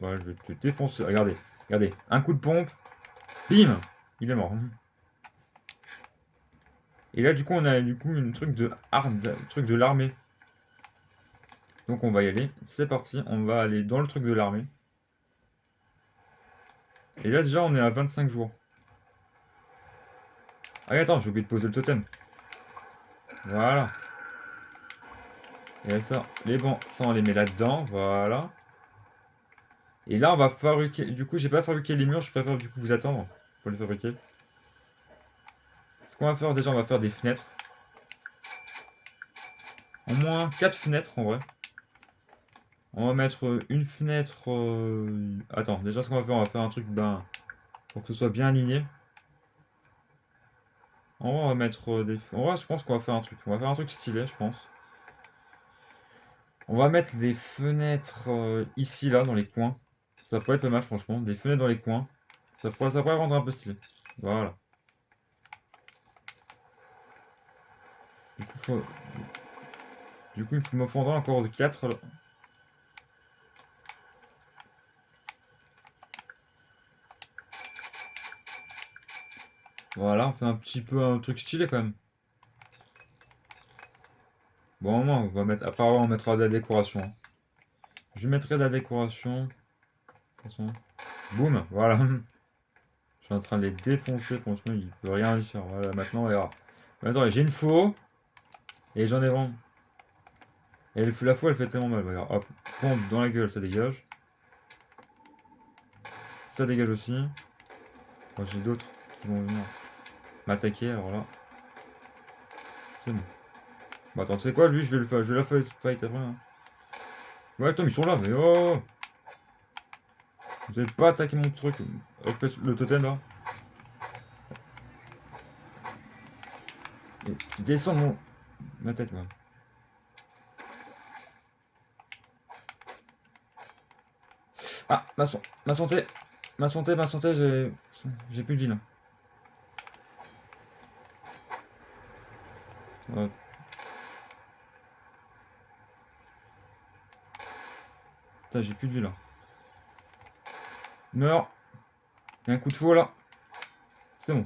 Ouais, je vais te défoncer. Regardez. Regardez. Un coup de pompe. Bim. Il est mort. Et là, du coup, on a du coup une truc de arme, truc de l'armée. Donc, on va y aller. C'est parti. On va aller dans le truc de l'armée. Et là, déjà, on est à 25 jours. Ah, attends, j'ai oublié de poser le totem. Voilà. Et ça, les bancs, ça, on les met là-dedans. Voilà. Et là, on va fabriquer. Du coup, j'ai pas fabriqué les murs. Je préfère du coup vous attendre pour les fabriquer. Ce qu'on va faire, déjà, on va faire des fenêtres. Au moins 4 fenêtres en vrai. On va mettre une fenêtre. Attends, déjà, ce qu'on va faire, on va faire un truc ben, pour que ce soit bien aligné. En vrai, on va mettre des. En vrai, je pense qu'on va faire un truc. On va faire un truc stylé, je pense. On va mettre des fenêtres ici, là, dans les coins. Ça pourrait être pas mal, franchement. Des fenêtres dans les coins. Ça pourrait rendre un peu stylé. Voilà. Du coup, il me faudra encore 4. Voilà, on fait un petit peu un truc stylé quand même. Bon, au moins, on va mettre. Après, on mettra de la décoration, hein. Je mettrai de la décoration. De toute façon. Boum, voilà. Je suis en train de les défoncer, franchement, il peut rien y faire. Voilà, maintenant, regarde. Maintenant, j'ai une faux. Et j'en ai vraiment. Et la faux, elle fait tellement mal. Regarde, hop, pompe dans la gueule, ça dégage. Ça dégage aussi. Moi, j'ai d'autres qui vont venir m'attaquer, alors là. C'est bon. Bon, attends, tu sais quoi, lui, je vais la fight après, hein. Ouais, attends, ils sont là, mais oh! Vous avez pas attaqué mon truc. Le totem là. Et tu descends ma tête, moi. Ah, ma santé. Ma santé, j'ai plus de vie là. Oh, putain, j'ai plus de vie là. Meurs. Il y a un coup de faux là. C'est bon.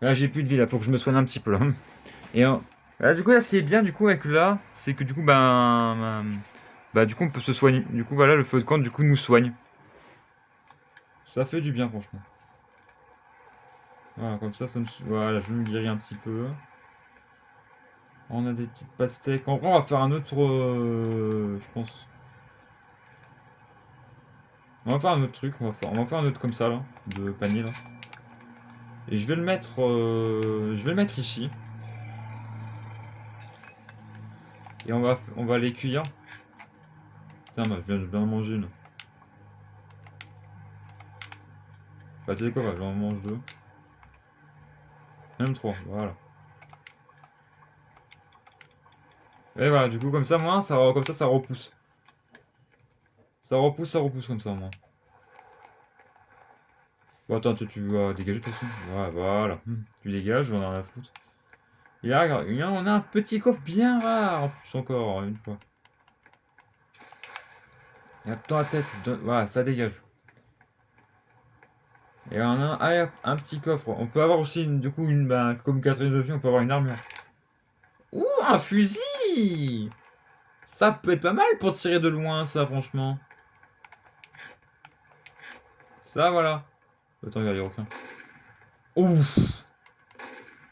Là, j'ai plus de vie là, faut que je me soigne un petit peu là. Et là, du coup, là, ce qui est bien du coup avec là, c'est que du coup, bah, du coup, on peut se soigner. Du coup, voilà, le feu de camp, du coup, nous soigne. Ça fait du bien, franchement. Voilà, comme ça me. Voilà, je me guéris un petit peu. On a des petites pastèques. En vrai, on va faire un autre. Je pense. On va faire un autre truc. On va faire un autre comme ça, là. De panier, là. Et je vais le mettre. Je vais le mettre ici. Et on va les cuire. Putain, bah, je viens de manger une. Bah, tu sais quoi, bah, j'en mange deux. Même trois, voilà. Et voilà, du coup, comme ça, moi, comme ça repousse. Ça repousse comme ça, moi. Bon, attends, tu vas dégager de toute façon. Ouais, voilà. Tu dégages, j'en ai rien à foutre. Et là, regarde, on a un petit coffre bien rare, en plus encore, une fois. Et attends la tête, voilà, ça dégage. Et on a allez, hop, un petit coffre. On peut avoir aussi, du coup, comme quatrième option, on peut avoir une armure. Ouh, un fusil! Ça peut être pas mal pour tirer de loin, ça, franchement. Ça, voilà. Attends, regarde, il y a aucun. Ouf!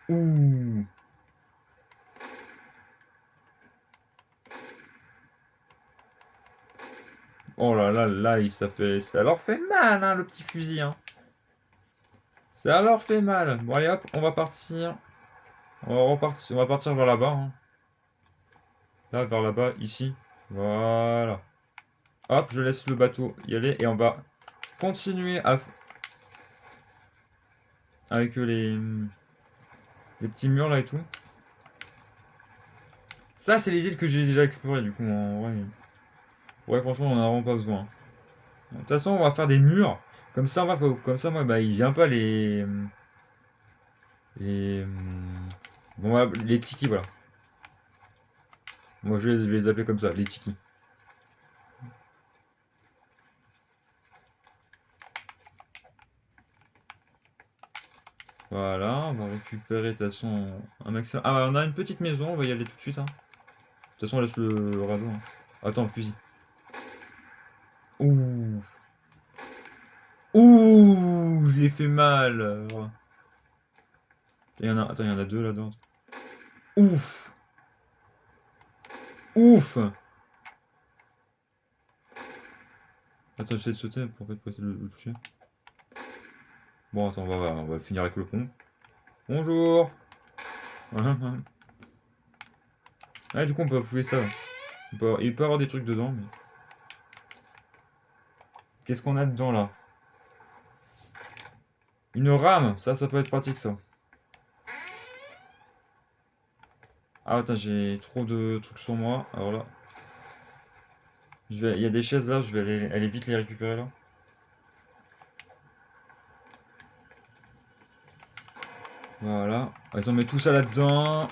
Ouh! Oh là là, là, ça leur fait mal, hein, le petit fusil, hein. Ça leur fait mal. Bon, allez, hop, on va partir. On va partir vers là-bas, hein. Là, vers là-bas, ici. Voilà. Hop, je laisse le bateau y aller et on va continuer avec les petits murs là et tout. Ça, c'est les îles que j'ai déjà explorées, du coup, en vrai. Ouais, franchement, on en a vraiment pas besoin. De toute façon, on va faire des murs. Comme ça, moi, bah, il vient pas les, bon, les tikis, voilà. Moi, je vais les appeler comme ça, les tikis. Voilà, on va récupérer de toute façon un maximum. Ah, on a une petite maison, on va y aller tout de suite, hein. De toute façon, on laisse le radeau, hein. Attends, fusil. Ouh. Ouh, je l'ai fait mal. Attends, il y en a deux là-dedans. Ouf. Ouf. Attends, j'essaie de sauter pour essayer de le toucher. Bon, attends, on va finir avec le pont. Bonjour. Ah, du coup, on peut fouiller ça. Il peut y avoir des trucs dedans, mais. Qu'est-ce qu'on a dedans là? Une rame, ça peut être pratique ça. Ah, attends, j'ai trop de trucs sur moi. Alors là, il y a des chaises là, je vais aller vite les récupérer là. Voilà. Vas-y, on met tout ça là-dedans.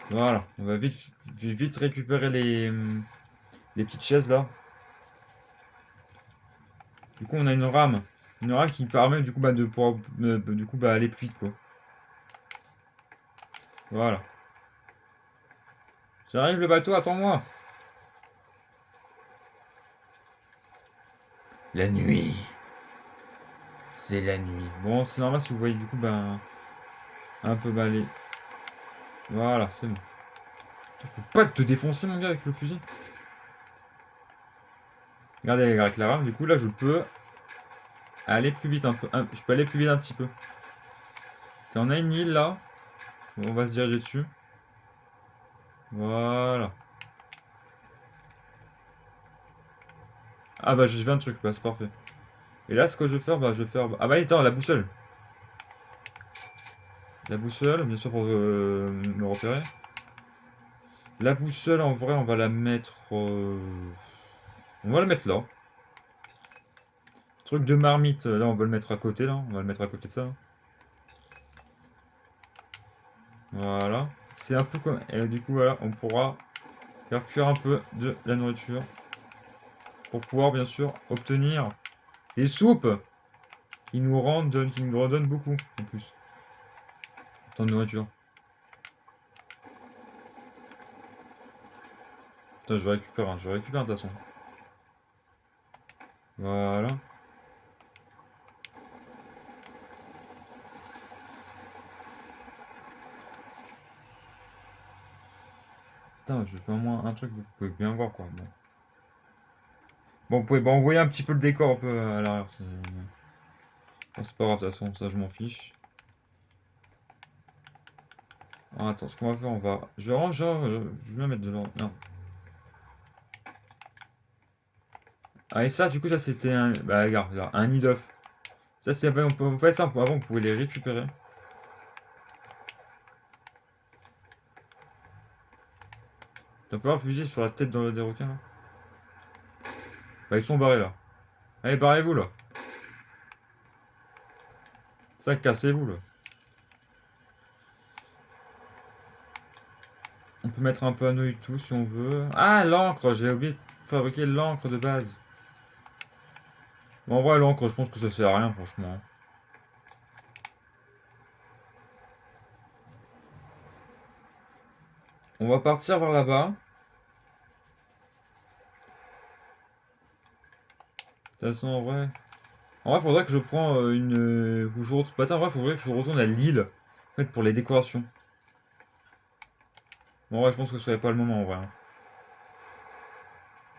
Voilà. On va vite récupérer les petites chaises là. Du coup, on a une rame. Une rame qui permet du coup de pouvoir du coup, aller plus vite quoi. Voilà. J'arrive le bateau, attends-moi. La nuit. C'est la nuit. Bon, c'est normal si vous voyez du coup un peu balai. Voilà, c'est bon. Je peux pas te défoncer mon gars avec le fusil. Regardez avec la rame, du coup là je peux aller plus vite un peu. Je peux aller plus vite un petit peu. On a une île là. Bon, on va se diriger dessus. Voilà. Ah bah je viens un truc, bah c'est parfait. Et là ce que je vais faire, bah je vais faire. Ah bah attends, la boussole. La boussole, bien sûr pour me repérer. La boussole en vrai on va la mettre. On va la mettre là. truc de marmite, là, on va le mettre à côté, là. On va le mettre à côté de ça. Voilà. C'est un peu comme... Et du coup, voilà, on pourra faire cuire un peu de la nourriture. Pour pouvoir, bien sûr, obtenir des soupes qui nous redonnent beaucoup, en plus. Tant de nourriture. Attends, je récupère un, de toute façon. Voilà. Putain, je fais au moins un truc que vous pouvez bien voir, quoi. Bon, vous pouvez envoyer un petit peu le décor un peu à l'arrière. Bon, c'est pas grave, de toute façon, ça je m'en fiche. Ah, attends, ce qu'on va faire, on va... Je vais ranger, je vais bien mettre de l'ordre. Non. Ah, et ça, du coup, ça c'était un... Bah, regarde, un nid d'œuf. Ça, c'est... On fait ça, avant, on pouvait les récupérer. T'as pas un fusil sur la tête des requins, là? Bah, ils sont barrés, là. Allez, barrez-vous, là. Ça, cassez-vous, là. On peut mettre un panneau et tout, si on veut. Ah, l'encre! J'ai oublié de fabriquer l'encre de base. Bon, en vrai, l'encre, je pense que ça sert à rien, franchement. On va partir vers là-bas. De toute façon, en vrai... En vrai, faudrait que je prends une... Attends, en vrai, faudrait que je retourne à Lille. En fait, pour les décorations. Bon, en vrai, je pense que ce serait pas le moment, en vrai, hein.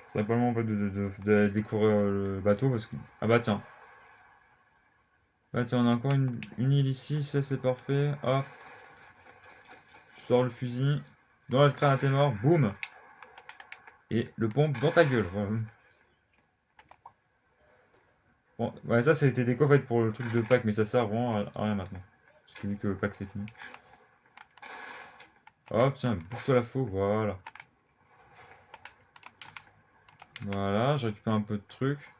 Ce serait pas le moment, en fait, de décorer le bateau, parce que... Ah bah, tiens. Bah, tiens, on a encore une île ici, ça, c'est parfait. Hop. Je sors le fusil. Dans la crâne à tes morts, boum. Et le pompe dans ta gueule, voilà. Bon, ouais, ça, c'était déco, en fait, pour le truc de Pâques, mais ça sert vraiment à rien maintenant. Parce que vu que Pâques, c'est fini. Hop, tiens, bouffe-toi la faux, voilà. Voilà, je récupère un peu de trucs.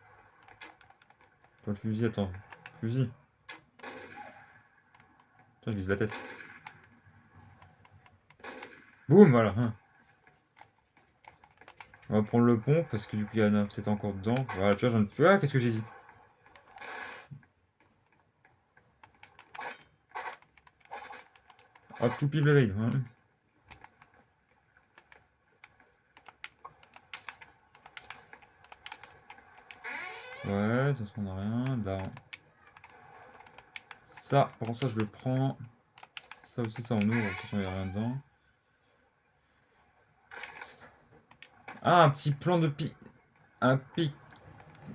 Pas le fusil, attends. Fusil. Tiens, je vise la tête. Boum, voilà. Hein. On va prendre le pont, parce que du coup, il y en a peut-être encore dedans. Voilà, tu vois, tu vois, qu'est-ce que j'ai dit? Hop, tout pile la veille. Hein. Ouais, de toute façon, on n'a rien. Là. Ça, par contre, ça, je le prends. Ça aussi, ça, on ouvre. De toute façon, il n'y a rien dedans. Ah, un petit plan de Un pic.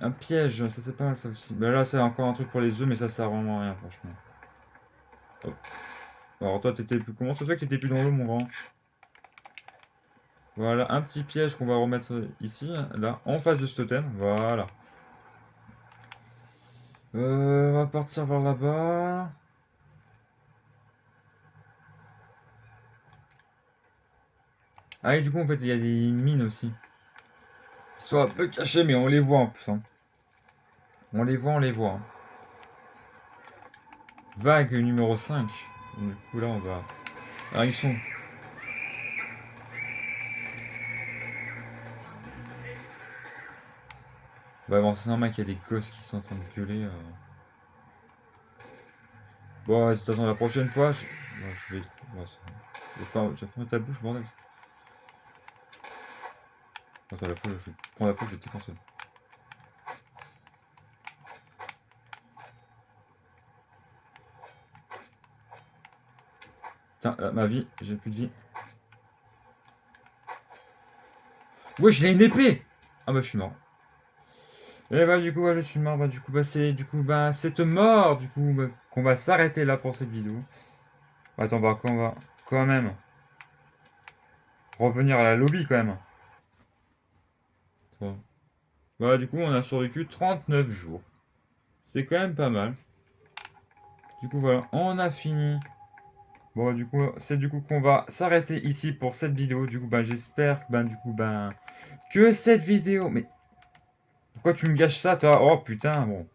Un piège, ça c'est pas mal ça aussi. Bah là c'est encore un truc pour les œufs mais ça sert vraiment à rien franchement. Hop. Alors toi t'étais plus... Comment ça se fait que t'étais plus dans l'eau mon grand? Voilà, un petit piège qu'on va remettre ici, là, en face de ce totem. Voilà. On va partir vers là-bas. Ah et du coup en fait il y a des mines aussi. Ils sont un peu cachés mais on les voit en plus. Hein. On les voit, on les voit. Hein. Vague numéro 5. Du coup là on va... Ah ils sont... Ouais bon c'est normal qu'il y a des gosses qui sont en train de gueuler. Bon ouais, de toute façon la prochaine fois... Ouais, je vais... Ouais, tu vas fermer ta bouche bordel. Attends la fois, je prends la fois, je vais te défoncer. Tiens, ma vie, j'ai plus de vie. Ouais, j'ai une épée! Ah bah je suis mort. Et bah du coup, ouais, je suis mort. Bah du coup, bah c'est du coup, bah cette mort, du coup, bah, qu'on va s'arrêter là pour cette vidéo. Attends, bah on va quand même revenir à la lobby quand même. Bon. Bah du coup, on a survécu 39 jours. C'est quand même pas mal. Du coup, voilà, on a fini. Bon, du coup, c'est du coup qu'on va s'arrêter ici pour cette vidéo. Du coup, bah j'espère que, bah, du coup, bah, que cette vidéo... Mais pourquoi tu me gâches ça, toi? Oh putain, bon.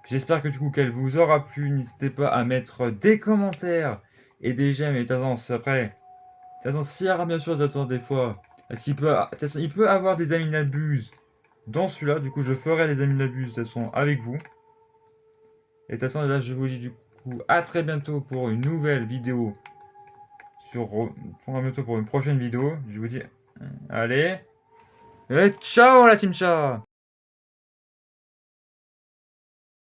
J'espère que du coup qu'elle vous aura plu. N'hésitez pas à mettre des commentaires et des j'aime. Et de toute façon, après, de toute façon, Sierra, bien sûr, d'attendre des fois. Parce qu'il peut, de toute façon, il peut avoir des amis n'abusent dans celui-là. Du coup, je ferai les amis n'abusent de toute façon avec vous. Et de toute façon, là, je vous dis du coup à très bientôt pour une nouvelle vidéo. Pour bientôt pour une prochaine vidéo. Je vous dis, allez. Et ciao la team chat!